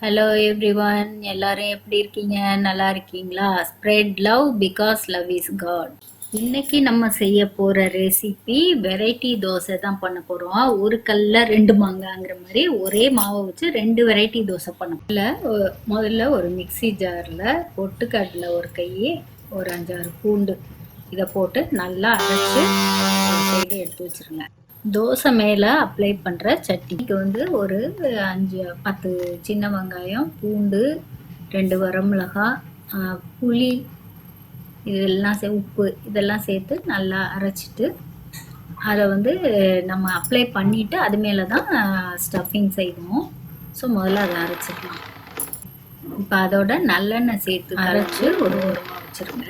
Hello everyone, எல்லாரும் எப்படி இருக்கீங்க? நல்லா இருக்கீங்களா? Spread love because love is God. இன்னைக்கு நம்ம செய்ய போற ரெசிபி வெரைட்டி தோசை தான் பண்ண போறோம். ஒரு கல்ல ரெண்டு மாங்காங்கிற மாதிரி ஒரே மாவை வச்சு ரெண்டு வெரைட்டி தோசை பண்ண முதல்ல ஒரு மிக்சி ஜார்ல பொட்டுக்கடலை ஒரு கை, ஒரு 5-6 பூண்டு இதை போட்டு நல்லா அரைச்சு ஒரு சைடு எடுத்து வச்சிருங்க. தோசை மேலே அப்ளை பண்ணுற சட்னிக்கு வந்து ஒரு 5-10 சின்ன வெங்காயம், பூண்டு, 2 வரமிளகாய், புளி, இதெல்லாம் உப்பு இதெல்லாம் சேர்த்து நல்லா அரைச்சிட்டு அதை வந்து நம்ம அப்ளை பண்ணிவிட்டு அது மேலே தான் ஸ்டஃபிங் செய்வோம். ஸோ முதல்ல அதை அரைச்சிக்கலாம். இப்போ அதோட நல்லெண்ணெய் சேர்த்து அரைச்சி ஒரு ஓரமாக வச்சுருங்க.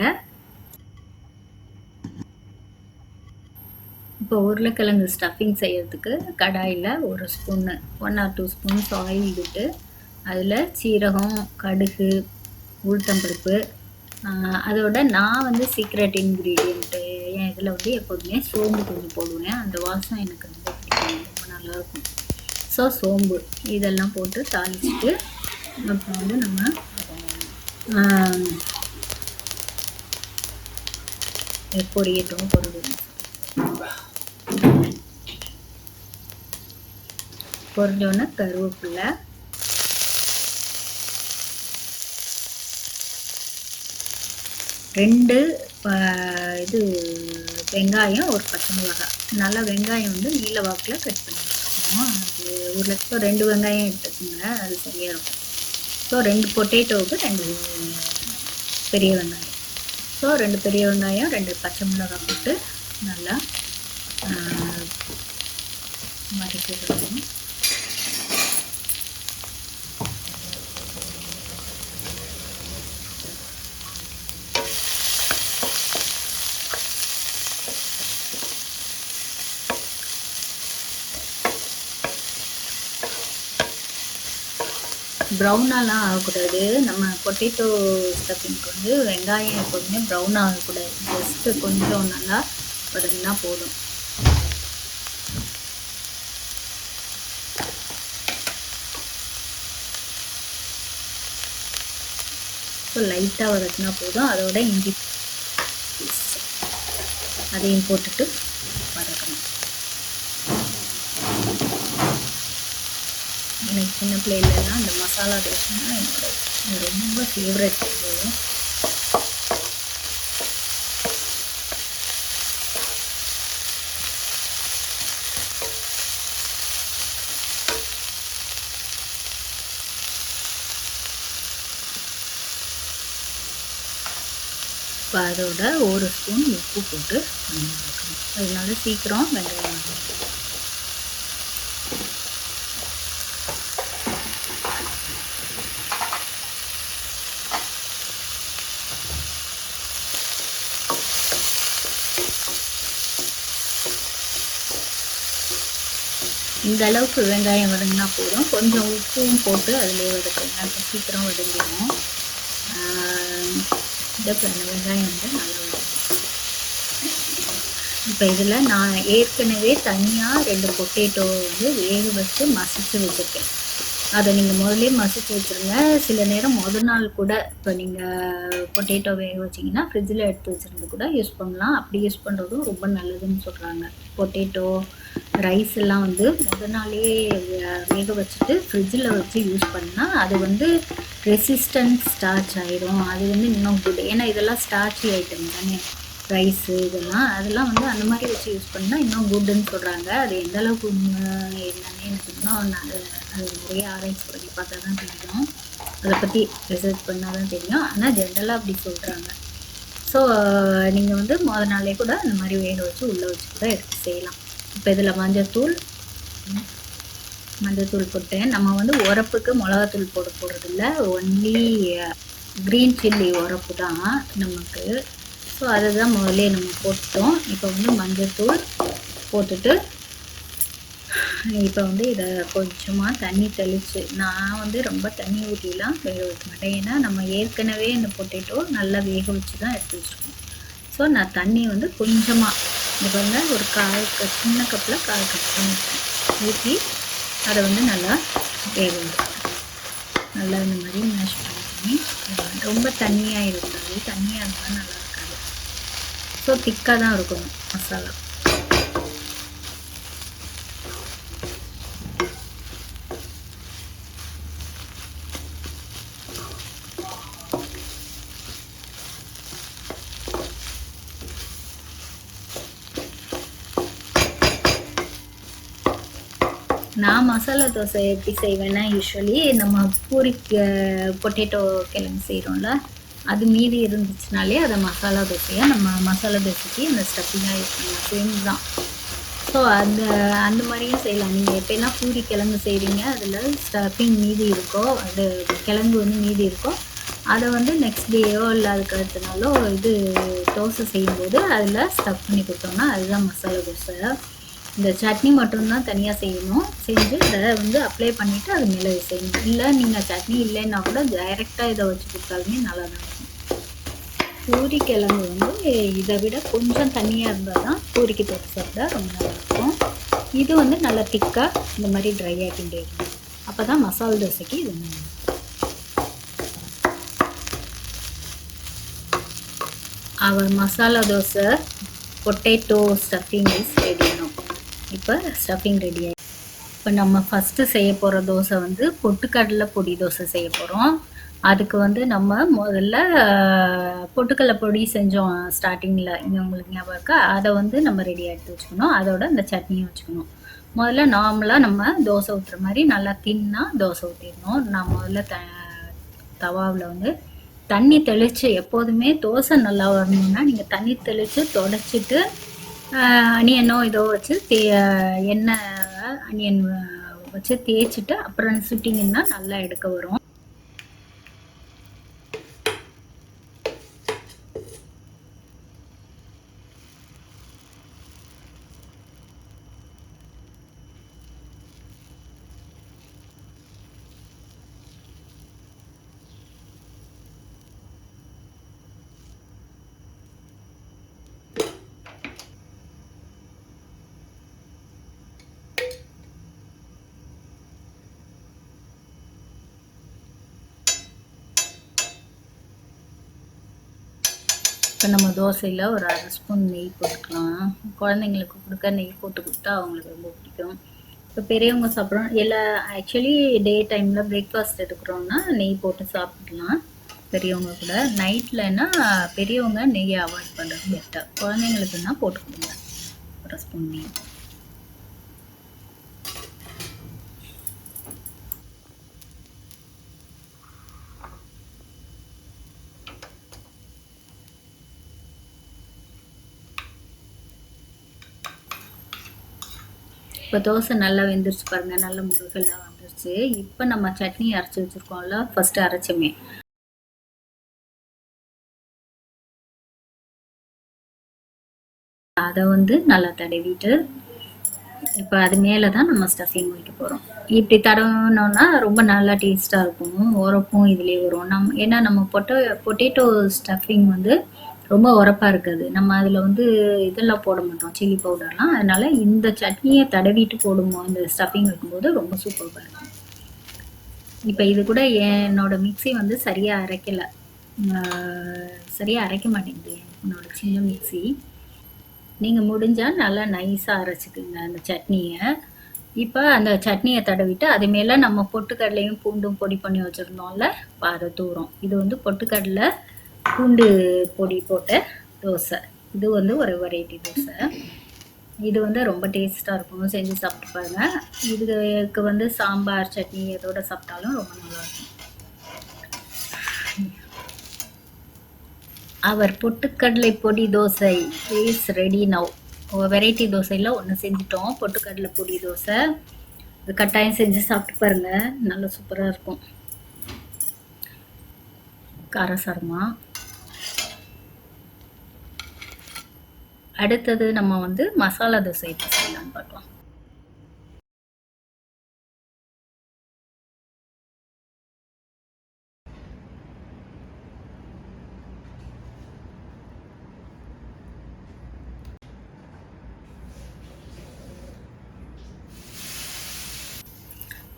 இப்போ உருளைக்கிழங்கு ஸ்டஃபிங் செய்யறதுக்கு கடாயில் 1 ஸ்பூன்னு 1 or 2 ஸ்பூன்ஸ் ஆயில் விட்டு அதில் சீரகம், கடுகு, உளுத்தம்பருப்பு, அதோட நான் வந்து சீக்ரெட் இன்க்ரீடியண்ட்டு என் இதில் வந்து எப்போதுமே சோம்பு கொஞ்சம் போடுவேன். அந்த வாசம் எனக்கு ரொம்ப பிடிக்கும், ரொம்ப நல்லாயிருக்கும். ஸோ சோம்பு இதெல்லாம் போட்டு தாளிச்சிட்டு அப்புறம் வந்து நம்ம பொரியட்டும் பொரிஞ்சோன்னே கருவேப்பிலை, ரெண்டு இது வெங்காயம், ஒரு பச்சை மிளகாய். நல்லா வெங்காயம் வந்து நீல வாக்கில் கட் பண்ணி வச்சுக்கணும். அது ஒரு லட்சம் 2 வெங்காயம் எடுத்துக்கோங்க, அது சரியாக இருக்கும். ஸோ 2 பொட்டேட்டோவுக்கு 2 பெரிய வெங்காயம். ஸோ 2 பெரிய வெங்காயம், 2 பச்சை மிளகாய் போட்டு நல்லா வதக்கிடணும். ப்ரௌனாலாம் ஆகக்கூடாது. நம்ம பொட்டேட்டோ ஸ்டஃபிங்க்கு வந்து வெங்காயம் எப்போதுமே ப்ரௌன் ஆகக்கூடாது. ஜஸ்ட்டு கொஞ்சம் நல்லா வதங்கினா போதும். ஸோ லைட்டாக வதக்கினா போதும். அதோட இஞ்சி அதையும் போட்டுட்டு வதக்கணும். எனக்கு சின்ன பிள்ளைகளெல்லாம் அந்த மசாலா தோசைனா என்னோட ரொம்ப ஃபேவரட். இப்போ அதோட 1 ஸ்பூன் உப்பு போட்டு வதக்கணும். அதனால சீக்கிரம் வெங்காயம் இந்த அளவுக்கு வெங்காயம் வதங்கினா போதும். கொஞ்சம் உப்பும் போட்டு அதிலே வதக்குங்க, அப்போ சீக்கிரம் வதங்கிடும். இந்த வெங்காயம் வந்து நல்லா வதக்கும். இப்போ இதில் நான் ஏற்கனவே தனியாக 2 பொட்டேட்டோ வந்து வேக வச்சு மசிச்சு வச்சுருக்கேன். அதை நீங்கள் முதலே மசிச்சு வச்சுருங்க. சில நேரம் நாள் கூட இப்போ நீங்கள் பொட்டேட்டோ வேக வச்சிங்கன்னா ஃப்ரிட்ஜில் எடுத்து வச்சுருந்து கூட யூஸ் பண்ணலாம். அப்படி யூஸ் பண்ணுறதும் ரொம்ப நல்லதுன்னு சொல்கிறாங்க. பொட்டேட்டோ ரைஸ் எல்லாம் வந்து நாளே வேக வச்சுட்டு ஃப்ரிட்ஜில் வச்சு யூஸ் பண்ணால் அது வந்து ரெசிஸ்டன்ட் ஸ்டார்ச் ஆகிடும். அது வந்து இன்னும் குட். ஏன்னா இதெல்லாம் ஸ்டார்ச்சி ஐட்டம் தானே, ரைஸு அதெல்லாம் வந்து அந்த மாதிரி வச்சு யூஸ் பண்ணால் இன்னும் குட்டுன்னு சொல்கிறாங்க. அது எந்த அளவுக்கு என்னன்னு எனக்கு இன்னும் அது நிறைய ஆராய்ச்சி பண்ணி பார்த்தா தான் தெரியும். அதை பற்றி ரிசர்ச் பண்ணால் தான் தெரியும். ஆனால் ஜென்ரலாக அப்படி சொல்கிறாங்க. ஸோ நீங்கள் வந்து நாளே கூட அந்த மாதிரி வேக வச்சு உள்ளே வச்சு கூட எடுத்து செய்யலாம். இப்போ இதில் மஞ்சத்தூள் போட்டேன். நம்ம வந்து உரப்புக்கு மிளகாத்தூள் போடுறதில்ல, ஒன்லி க்ரீன் சில்லி உரப்பு தான் நமக்கு. ஸோ அதை தான் முதல்ல நம்ம போட்டோம். இப்போ வந்து மஞ்சத்தூள் போட்டுட்டு இப்போ வந்து இதை கொஞ்சமாக தண்ணி தெளித்து, நான் வந்து ரொம்ப தண்ணி ஊற்றிலாம் வேக வைக்க மாட்டேன். ஏன்னா நம்ம ஏற்கனவே இந்த பொட்டேட்டோ நல்லா வேக வச்சு தான் எடுத்து வச்சுருக்கோம். ஸோ நான் தண்ணி வந்து கொஞ்சமாக இது வந்து ஒரு சின்ன கப்பில் 1/4 கப் ஊற்றி அதை வந்து நல்லா வேக வைக்கணும். நல்லா இந்த மாதிரி மேஷ் பண்ணி ரொம்ப தண்ணியாக இருக்காது, தண்ணியாக இருந்தால் நல்லா இருக்காது. ஸோ திக்காக தான் இருக்கணும் மசாலா. நான் மசாலா தோசை எப்படி செய்வேன்னா, யூஸ்வலி நம்ம பூரிக்கு பொட்டேட்டோ கிழங்கு செய்கிறோம்ல, அது மீதி இருந்துச்சுனாலே அதை மசாலா தோசையாக நம்ம மசாலா தோசைக்கு அந்த ஸ்டஃபிங்காக யூஸ் பண்ணலாம். சேம் தான். ஸோ அந்த அந்த மாதிரியும் செய்யலாம். நீங்கள் எப்போலாம் பூரி கிழங்கு செய்கிறீங்க, அதில் ஸ்டஃபிங் மீதி இருக்கோ, அது கிழங்கு வந்து மீதி இருக்கோ, அதை வந்து நெக்ஸ்ட் டேயோ இல்லை அதுக்கு அடுத்த நாளோ இது தோசை செய்யும்போது அதில் ஸ்டஃப் பண்ணி கொடுத்தோம்னா அதுதான் மசாலா தோசை. இந்த சட்னி மட்டும்தான் தனியாக செய்யணும். செஞ்சு அதை வந்து அப்ளை பண்ணிவிட்டு அது மேலே செய்யணும். இல்லை நீங்கள் சட்னி இல்லைன்னா கூட டைரெக்டாக இதை வச்சு கொடுத்தாலுமே நல்லா தான் இருக்கும். பூரி கிழங்கு வந்து இதை விட கொஞ்சம் தண்ணியாக இருந்தால் தான் பூரிக்கு தொட்டு சாப்பிட்டா ரொம்ப நல்லாயிருக்கும். இது வந்து நல்லா திக்காக இந்த மாதிரி ட்ரை ஆகிட்டே இருக்கும். அப்போ தான் மசாலா தோசைக்கு இது நல்லா. அவர் masala dosa potato stuffing is ready. இப்போ ஸ்டஃபிங் ரெடி ஆகி, இப்போ நம்ம ஃபஸ்ட்டு செய்ய போகிற தோசை வந்து பொட்டுக்கடலை பொடி தோசை செய்ய போகிறோம். அதுக்கு வந்து நம்ம முதல்ல பொட்டுக்கடலை பொடி செஞ்சோம் ஸ்டார்டிங்கில், இங்கே உங்களுக்கு ஞாபகம் இருக்கா? அதை வந்து நம்ம ரெடியாக எடுத்து வச்சுக்கணும். அதோட இந்த சட்னியும் வச்சுக்கணும். முதல்ல நார்மலாக நம்ம தோசை ஊற்றுற மாதிரி நல்லா தின்னாக தோசை ஊற்றிடணும். நான் முதல்ல தவாவில் வந்து தண்ணி தெளித்து, எப்போதுமே தோசை நல்லா வரணும்னா நீங்கள் தண்ணி தெளித்து தொடச்சிட்டு அனியனோ இதோ வச்சு எண்ணெய் அனியன் வச்சு தேய்ச்சிட்டு அப்புறம் சுட்டிங்கன்னா நல்லா எடுக்க வரும். இப்போ நம்ம தோசையில் ஒரு 1/2 ஸ்பூன் நெய் போட்டுக்கலாம். குழந்தைங்களுக்கு கொடுக்க நெய் போட்டு கொடுத்தா அவங்களுக்கு ரொம்ப பிடிக்கும். இப்போ பெரியவங்க சாப்பிட்றோம் எல்லா, ஆக்சுவலி டே டைமில் பிரேக்ஃபாஸ்ட் எடுக்கிறோன்னா நெய் போட்டு சாப்பிடலாம் பெரியவங்க கூட. நைட்லன்னா பெரியவங்க நெய்யை அவாய்ட் பண்ணுறது பெட்டர். குழந்தைங்களுக்குன்னா போட்டு கொடுங்க 1 ஸ்பூன் நெய். இப்போ தோசை நல்லா வெந்துருச்சு பாருங்கள், நல்ல முருகெல்லாம் வந்துருச்சு. இப்போ நம்ம சட்னி அரைச்சி வச்சுருக்கோம்ல, ஃபஸ்ட்டு அரைச்சோமே, அதை வந்து நல்லா தடவிட்டு இப்போ அது மேலே தான் நம்ம ஸ்டஃபிங் வைக்க போகிறோம். இப்படி தடவினோன்னா ரொம்ப நல்லா டேஸ்ட்டாக இருக்கும். உரப்பும் இதுலேயே வரும். ஏன்னா நம்ம பொட்டேட்டோ ஸ்டஃபிங் வந்து ரொம்ப உரப்பாக இருக்காது. நம்ம அதில் வந்து இதெல்லாம் போட மாட்டோம், சில்லி பவுடர்லாம். அதனால் இந்த சட்னியை தடவிட்டு போடுவோம் இந்த ஸ்டஃபிங் வைக்கும்போது ரொம்ப சூப்பராக இருக்கும். இப்போ இது கூட என்னோட மிக்ஸி வந்து சரியாக அரைக்கலை, சரியாக அரைக்க மாட்டேங்குது என்னோட சின்ன மிக்ஸி. நீங்கள் முடிஞ்சால் நல்லா நைஸாக அரைச்சிக்குங்க அந்த சட்னியை. இப்போ அந்த சட்னியை தடவிட்டு அது மேலே நம்ம பொட்டுக்கடலையும் பூண்டும் பொடி பண்ணி வச்சுருந்தோம்ல, அதை தூரம். இது வந்து பொட்டுக்கடலை பூண்டு பொடி போட்ட தோசை. இது வந்து ஒரு வெரைட்டி தோசை. இது வந்து ரொம்ப டேஸ்ட்டாக இருக்கும், செஞ்சு சாப்பிட்டு பாருங்கள். இதுக்கு வந்து சாம்பார் சட்னி எதோட சாப்பிட்டாலும் ரொம்ப நல்லாயிருக்கும். அவர் பொட்டுக்கடலை பொடி dosa is ready now. Variety தோசையில் ஒன்று செஞ்சுட்டோம், பொட்டுக்கடலை பொடி தோசை. இது கட்டாயம் செஞ்சு சாப்பிட்டு பாருங்கள், நல்லா சூப்பராக இருக்கும் காரசாரமாக. அடுத்தது நம்ம வந்து மசாலா தோசை எப்படி செய்யலான்னு பார்க்கலாம்.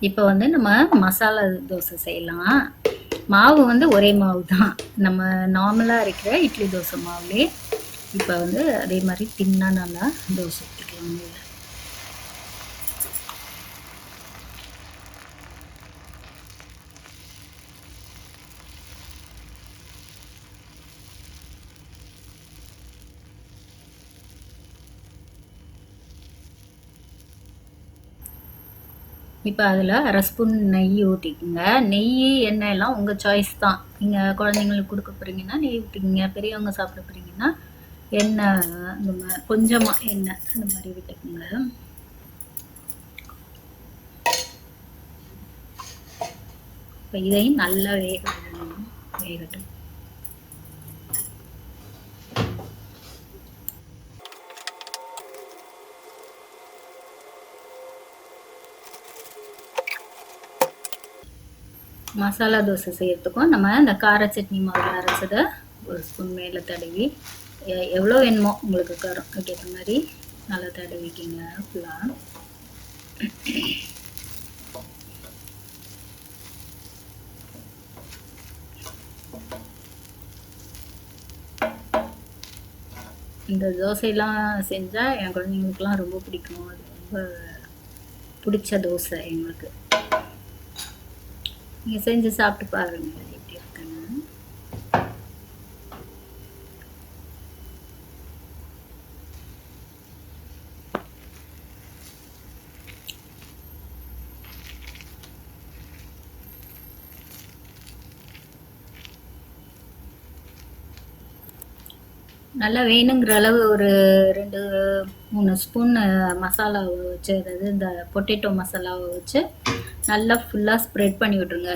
இப்போ வந்து நம்ம மசாலா தோசை செய்யலாம். மாவு வந்து ஒரே மாவு தான். நம்ம நார்மலா இருக்கிற இட்லி தோசை மாவுலே இப்போ வந்து அதே மாதிரி தின்னா நல்லா தோசை ஊற்றிக்கலாம். இப்போ அதில் அரை ஸ்பூன் நெய் ஊற்றிக்குங்க. நெய் எண்ணெய் எல்லாம் உங்கள் சாய்ஸ் தான். நீங்கள் குழந்தைங்களுக்கு கொடுக்க போகிறீங்கன்னா நெய் ஊற்றிக்கிங்க. பெரியவங்க சாப்பிட போகிறீங்கன்னா எண்ணெய் இந்த மாதிரி கொஞ்சமாக எண்ணெய் அந்த மாதிரி விட்டுக்குங்க. இப்போ இதையும் நல்லா வேகட்டும். மசாலா தோசை செய்யறதுக்கும் நம்ம இந்த கார சட்னி மாவு அரைச்சதை ஒரு ஸ்பூன் மேலே தடவி எவ்வளோ வேணுமோ உங்களுக்கு காரம் அதுக்கேற்ற மாதிரி நல்லா தடவிக்கிங்க ஃபுல்லாக. இந்த தோசையெல்லாம் செஞ்சால் என் குழந்தைங்களுக்குலாம் ரொம்ப பிடிக்கும். அது ரொம்ப பிடிச்ச தோசை எங்களுக்கு. நீங்கள் செஞ்சு சாப்பிட்டு பாருங்க எப்படி இருக்குன்னு. நல்லா வேணுங்கிற அளவு ஒரு 2-3 ஸ்பூன் மசாலாவை வச்சு, அதாவது இந்த பொட்டேட்டோ மசாலாவை வச்சு நல்லா ஃபுல்லாக ஸ்ப்ரெட் பண்ணி விட்ருங்க.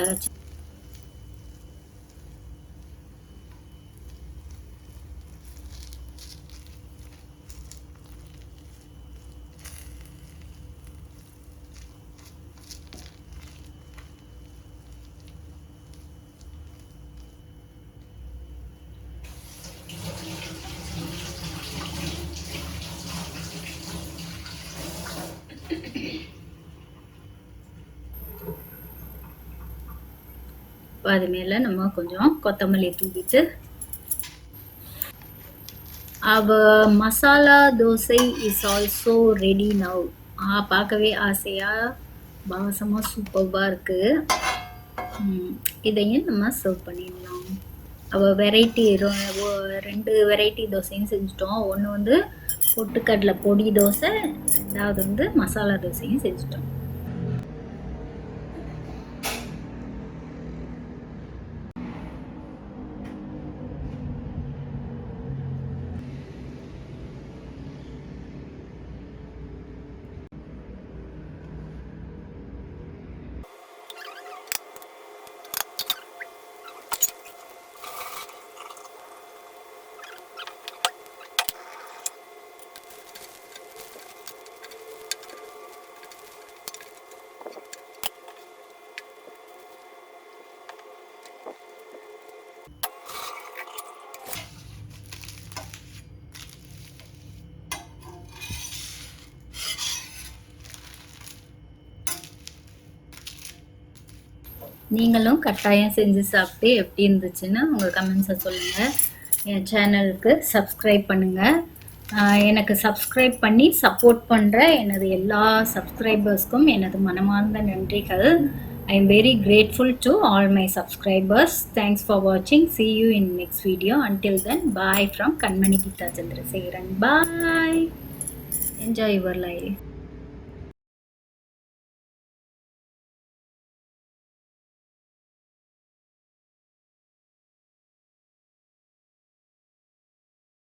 அது மேலே நம்ம கொஞ்சம் கொத்தமல்லி தூவிட்டு our masala dosa is also ready now. பார்க்கவே ஆசையாக வாசமாக சூப்பராக இருக்குது. இதையும் நம்ம சர்வ் பண்ணிடலாம். அவள் வெரைட்டி 2 வெரைட்டி தோசையும் செஞ்சுட்டோம். ஒன்று வந்து பொட்டுக்கடலை பொடி தோசை, ரெண்டாவது வந்து மசாலா தோசையும் செஞ்சுட்டோம். நீங்களும் கட்டாயம் செஞ்சு சாப்பிட்டு எப்படி இருந்துச்சுன்னு உங்கள் கமெண்ட்ஸை சொல்லுங்கள். என் சேனலுக்கு சப்ஸ்கிரைப் பண்ணுங்கள். எனக்கு சப்ஸ்கிரைப் பண்ணி சப்போர்ட் பண்ணுற எனது எல்லா சப்ஸ்கிரைபர்ஸ்க்கும் எனது மனமார்ந்த நன்றிகள். I am very grateful to all my subscribers. Thanks for watching. See you in next video. Until then, bye from Kanmani Geeta Chandrasekharan. Bye. Enjoy your life.